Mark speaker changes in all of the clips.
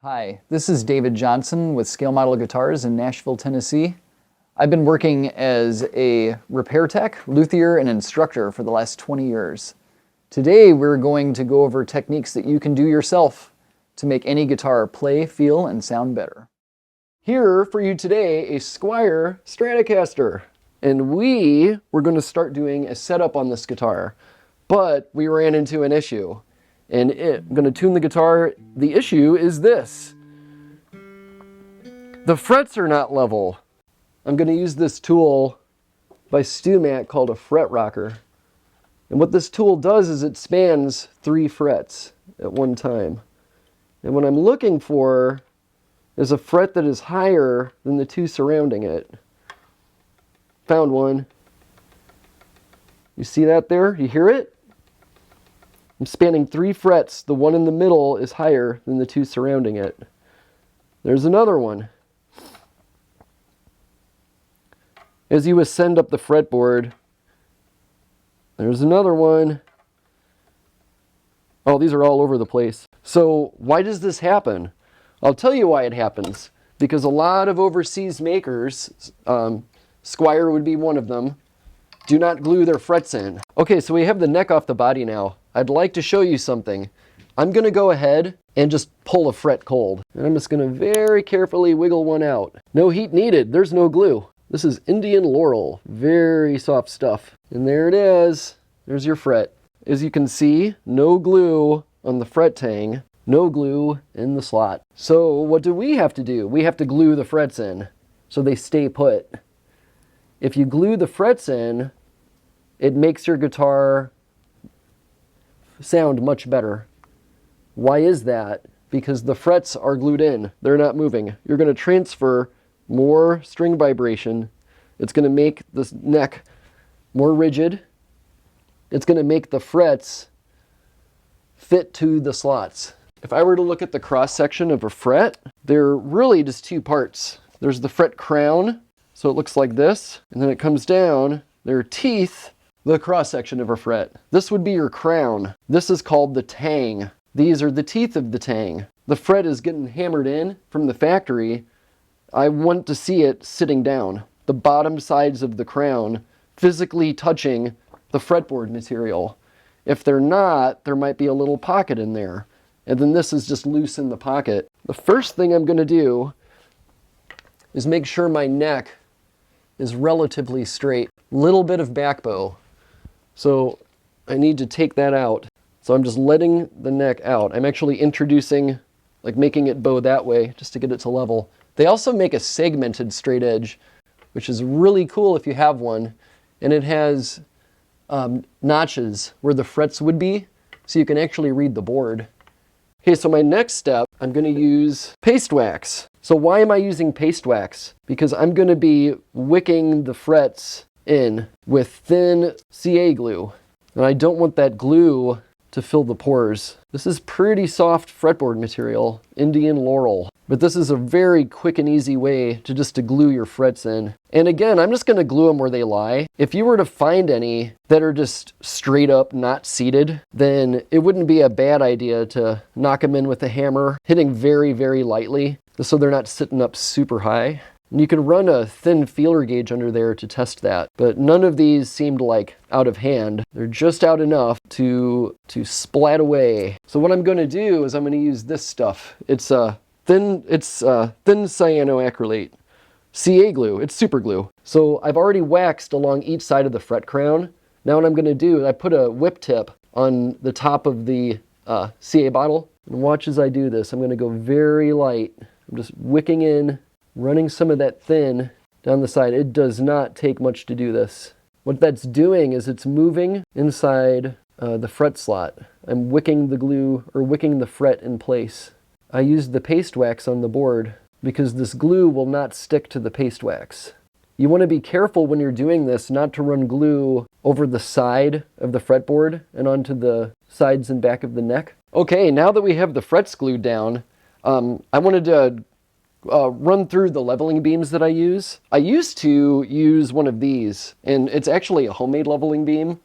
Speaker 1: Hi, this is David Johnson with Scale Model Guitars in Nashville, Tennessee. I've been working as a repair tech, luthier, and instructor for the last 20 years. Today we're going to go over techniques that you can do yourself to make any guitar play, feel, and sound better. Here for you today, a Squier Stratocaster. And we were going to start doing a setup on this guitar, but we ran into an issue. I'm going to tune the guitar. The issue is this. The frets are not level. I'm going to use this tool by StewMat called a fret rocker. And what this tool does is it spans 3 frets at one time. And what I'm looking for is a fret that is higher than the 2 surrounding it. Found one. You see that there? You hear it? I'm spanning 3 frets. The one in the middle is higher than the 2 surrounding it. There's another one. As you ascend up the fretboard, there's another one. Oh, these are all over the place. So why does this happen? I'll tell you why it happens. Because a lot of overseas makers, Squier would be one of them, do not glue their frets in. Okay, so we have the neck off the body now. I'd like to show you something. I'm going to go ahead and just pull a fret cold. And I'm just going to very carefully wiggle one out. No heat needed. There's no glue. This is Indian laurel. Very soft stuff. And there it is. There's your fret. As you can see, no glue on the fret tang. No glue in the slot. So what do? We have to glue the frets in so they stay put. If you glue the frets in, it makes your guitar sound much better. Why is that? Because the frets are glued in. They're not moving. You're going to transfer more string vibration. It's going to make the neck more rigid. It's going to make the frets fit to the slots. If I were to look at the cross section of a fret, they're really just 2 parts. There's the fret crown, so it looks like this, and then it comes down. There are teeth, the cross section of a fret. This would be your crown. This is called the tang. These are the teeth of the tang. The fret is getting hammered in from the factory. I want to see it sitting down. The bottom sides of the crown physically touching the fretboard material. If they're not, there might be a little pocket in there. And then this is just loose in the pocket. The first thing I'm going to do is make sure my neck is relatively straight. Little bit of back bow. So I need to take that out. So I'm just letting the neck out. I'm actually introducing, like making it bow that way just to get it to level. They also make a segmented straight edge, which is really cool if you have one. And it has notches where the frets would be, so you can actually read the board. Okay, so my next step, I'm going to use paste wax. So why am I using paste wax? Because I'm going to be wicking the frets in with thin CA glue. And I don't want that glue to fill the pores. This is pretty soft fretboard material, Indian laurel. But this is a very quick and easy way to glue your frets in. And again, I'm just going to glue them where they lie. If you were to find any that are just straight up not seated, then it wouldn't be a bad idea to knock them in with a hammer, hitting very, very lightly, so they're not sitting up super high. And you can run a thin feeler gauge under there to test that. But none of these seemed like out of hand. They're just out enough to splat away. So what I'm going to do is I'm going to use this stuff. It's thin cyanoacrylate. CA glue. It's super glue. So I've already waxed along each side of the fret crown. Now what I'm going to do, I put a whip tip on the top of the CA bottle. And watch as I do this. I'm going to go very light. I'm just wicking in, running some of that thin down the side. It does not take much to do this. What that's doing is it's moving inside the fret slot. I'm wicking the glue, or wicking the fret in place. I used the paste wax on the board because this glue will not stick to the paste wax. You want to be careful when you're doing this not to run glue over the side of the fretboard and onto the sides and back of the neck. Okay, now that we have the frets glued down, I wanted to run through the leveling beams that I use. I used to use one of these, and it's actually a homemade leveling beam.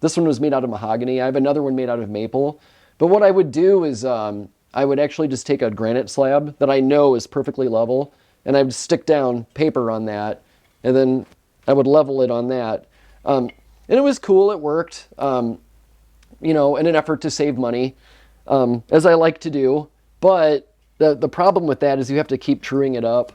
Speaker 1: This one was made out of mahogany. I have another one made out of maple. But what I would do is I would actually just take a granite slab that I know is perfectly level, and I would stick down paper on that, and then I would level it on that. And it was cool, it worked, you know, in an effort to save money, as I like to do. But the problem with that is you have to keep truing it up.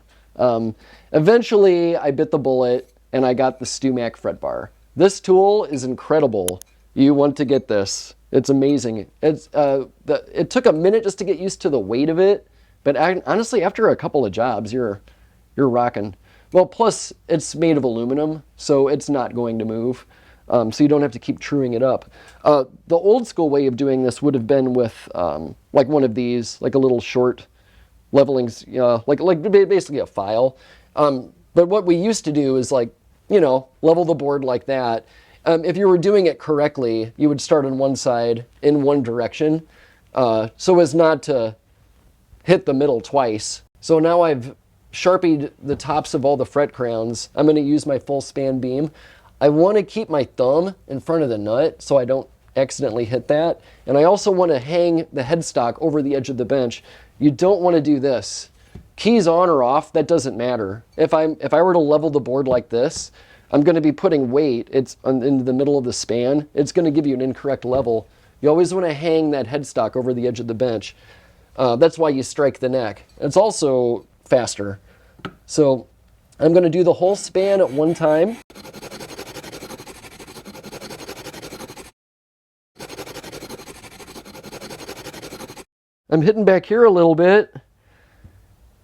Speaker 1: Eventually, I bit the bullet, and I got the StewMac fret bar. This tool is incredible. You want to get this. It's amazing. It took a minute just to get used to the weight of it, but honestly, after a couple of jobs, you're rocking. Well, plus it's made of aluminum, so it's not going to move. So you don't have to keep truing it up. The old school way of doing this would have been with like one of these, like a little short leveling, like basically a file. But what we used to do is, like, you know, level the board like that. If you were doing it correctly, you would start on one side in one direction, so as not to hit the middle twice. So now I've Sharpied the tops of all the fret crowns. I'm going to use my full span beam. I want to keep my thumb in front of the nut so I don't accidentally hit that. And I also want to hang the headstock over the edge of the bench. You don't want to do this. Keys on or off, that doesn't matter. If I were to level the board like this, I'm going to be putting weight in the middle of the span. It's going to give you an incorrect level. You always want to hang that headstock over the edge of the bench. That's why you strike the neck. It's also faster. So I'm going to do the whole span at one time. I'm hitting back here a little bit.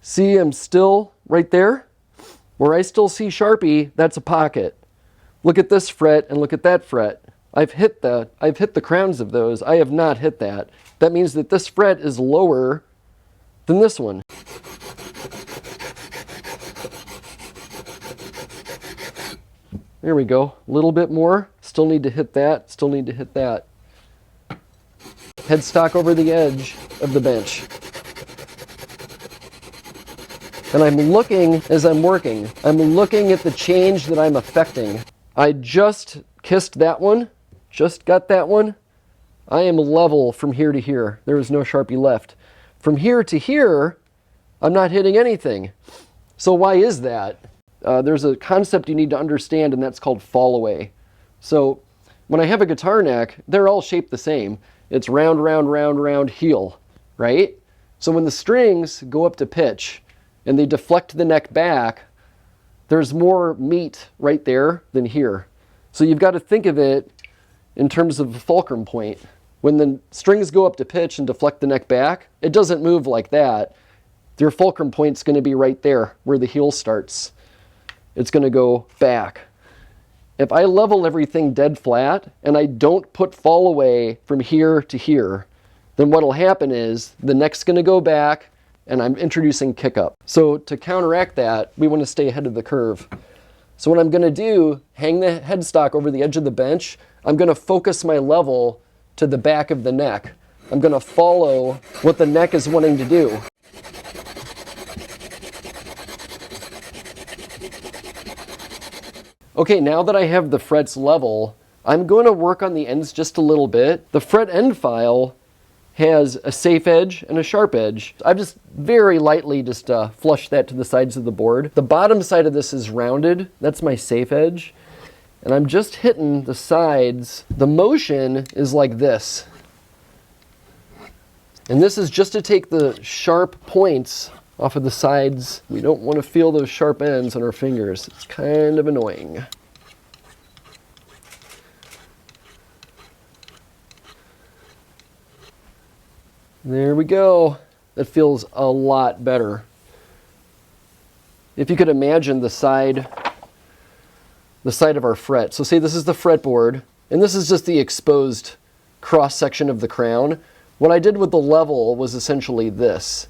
Speaker 1: See, I'm still right there. Where I still see Sharpie, that's a pocket. Look at this fret and look at that fret. I've hit the crowns of those. I have not hit that. That means that this fret is lower than this one. There we go. A little bit more. Still need to hit that. Still need to hit that. Headstock over the edge of the bench. And I'm looking as I'm working. I'm looking at the change that I'm affecting. I just kissed that one. Just got that one. I am level from here to here. There is no Sharpie left. From here to here, I'm not hitting anything. So why is that? There's a concept you need to understand, and that's called fall away. So when I have a guitar neck, they're all shaped the same. It's round, round, round, round, heel, right? So when the strings go up to pitch and they deflect the neck back, there's more meat right there than here. So you've got to think of it in terms of a fulcrum point. When the strings go up to pitch and deflect the neck back, it doesn't move like that. Your fulcrum point's going to be right there where the heel starts. It's going to go back. If I level everything dead flat and I don't put fall away from here to here, then what will happen is the neck's going to go back and I'm introducing kick up. So to counteract that, we want to stay ahead of the curve. So what I'm going to do, hang the headstock over the edge of the bench. I'm going to focus my level to the back of the neck. I'm going to follow what the neck is wanting to do. Okay, now that I have the frets level, I'm going to work on the ends just a little bit. The fret end file has a safe edge and a sharp edge. I've just very lightly just flushed that to the sides of the board. The bottom side of this is rounded. That's my safe edge. And I'm just hitting the sides. The motion is like this. And this is just to take the sharp points off of the sides. We don't want to feel those sharp ends on our fingers. It's kind of annoying. There we go. That feels a lot better. If you could imagine the side of our fret. So say this is the fretboard, and this is just the exposed cross section of the crown. What I did with the level was essentially this.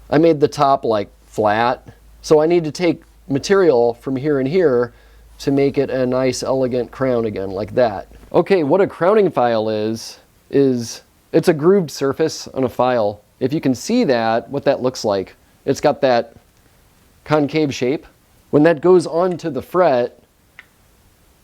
Speaker 1: I made the top like flat, so I need to take material from here and here to make it a nice elegant crown again, like that. Okay, what a crowning file is it's a grooved surface on a file. If you can see that, what that looks like, it's got that concave shape. When that goes onto the fret,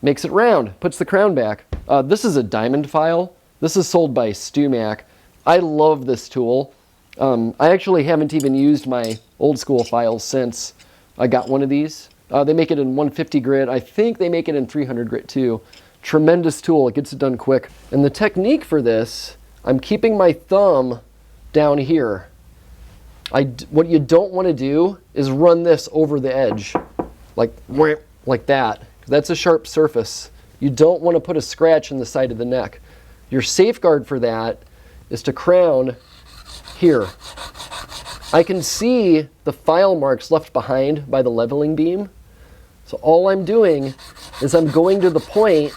Speaker 1: makes it round, puts the crown back. This is a diamond file. This is sold by StewMac. I love this tool. I actually haven't even used my old school files since I got one of these. They make it in 150 grit. I think they make it in 300 grit too. Tremendous tool, it gets it done quick. And the technique for this, I'm keeping my thumb down here. What you don't want to do is run this over the edge, like that. That's a sharp surface. You don't want to put a scratch in the side of the neck. Your safeguard for that is to crown here. I can see the file marks left behind by the leveling beam. So all I'm doing is I'm going to the point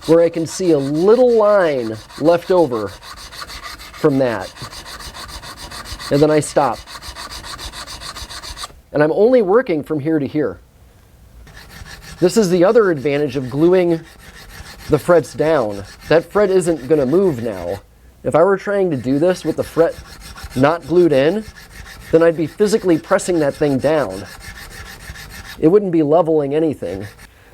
Speaker 1: where I can see a little line left over from that. And then I stop. And I'm only working from here to here. This is the other advantage of gluing the frets down. That fret isn't going to move now. If I were trying to do this with the fret not glued in, then I'd be physically pressing that thing down. It wouldn't be leveling anything.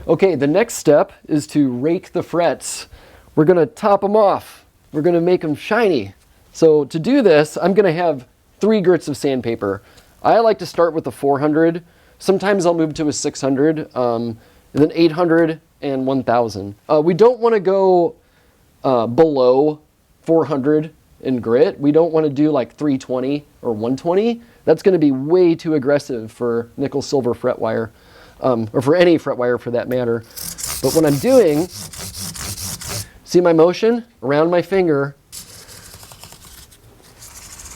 Speaker 1: Okay, the next step is to rake the frets. We're going to top them off. We're going to make them shiny. So to do this, I'm going to have 3 grits of sandpaper. I like to start with a 400. Sometimes I'll move to a 600, and then 800 and 1000. We don't want to go below 400 in grit. We don't want to do like 320 or 120. That's going to be way too aggressive for nickel silver fret wire, or for any fret wire for that matter. But what I'm doing, see my motion around my finger?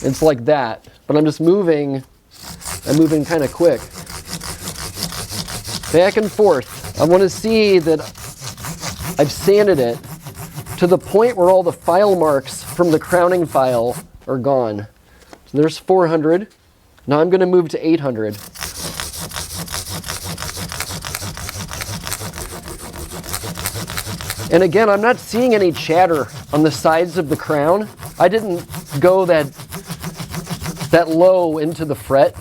Speaker 1: It's like that, but I'm just moving. I'm moving kind of quick. Back and forth. I want to see that I've sanded it to the point where all the file marks from the crowning file are gone. So there's 400. Now I'm going to move to 800. And again, I'm not seeing any chatter on the sides of the crown. I didn't go that low into the fret.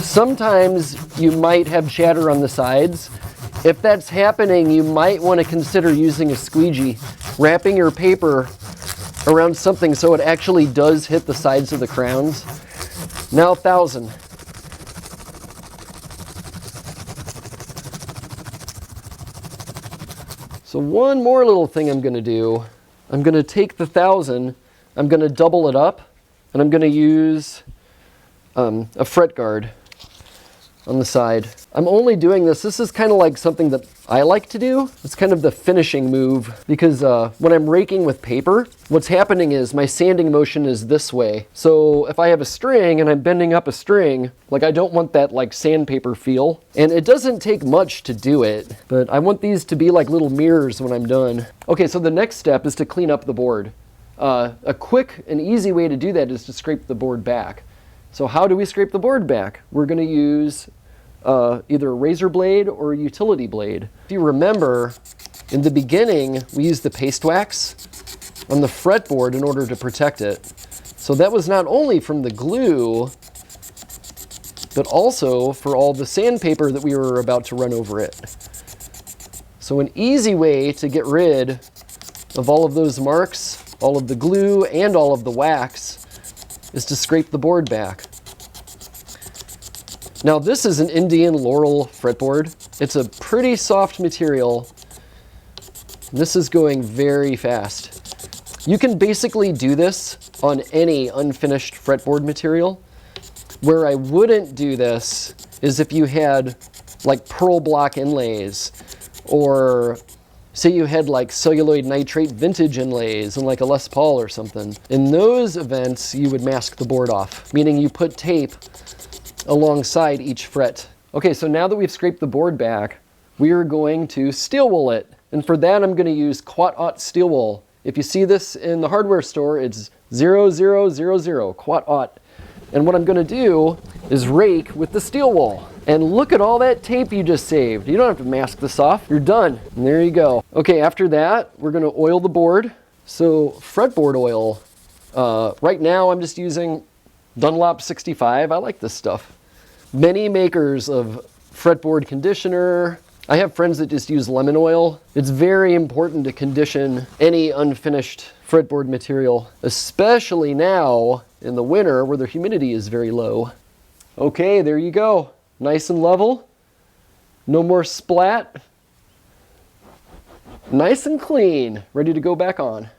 Speaker 1: Sometimes you might have chatter on the sides. If that's happening, you might want to consider using a squeegee, wrapping your paper around something so it actually does hit the sides of the crowns. Now 1000. So one more little thing I'm going to do. I'm going to take the 1000, I'm going to double it up, and I'm going to use a fret guard on the side. I'm only doing this. This is kind of like something that I like to do. It's kind of the finishing move because when I'm raking with paper, what's happening is my sanding motion is this way. So if I have a string and I'm bending up a string, like I don't want that like sandpaper feel. And it doesn't take much to do it, but I want these to be like little mirrors when I'm done. Okay, so the next step is to clean up the board. A quick and easy way to do that is to scrape the board back. So how do we scrape the board back? We're going to use either a razor blade or a utility blade. If you remember, in the beginning, we used the paste wax on the fretboard in order to protect it. So that was not only from the glue, but also for all the sandpaper that we were about to run over it. So an easy way to get rid of all of those marks, all of the glue, and all of the wax is to scrape the board back. Now this is an Indian Laurel fretboard. It's a pretty soft material. This is going very fast. You can basically do this on any unfinished fretboard material. Where I wouldn't do this is if you had like pearl block inlays, or say you had like celluloid nitrate vintage inlays and like a Les Paul or something. In those events, you would mask the board off, meaning you put tape alongside each fret. Okay, so now that we've scraped the board back, we are going to steel wool it. And for that, I'm going to use Quat-Ot steel wool. If you see this in the hardware store, it's 0000 Quat-Ot. And what I'm going to do is rake with the steel wool. And look at all that tape you just saved. You don't have to mask this off. You're done. And there you go. Okay, after that, we're going to oil the board. So fretboard oil, right now I'm just using Dunlop 65. I like this stuff. Many makers of fretboard conditioner, I have friends that just use lemon oil. It's very important to condition any unfinished fretboard material, especially now in the winter where the humidity is very low. Okay, there you go. Nice and level. No more splat. Nice and clean. Ready to go back on.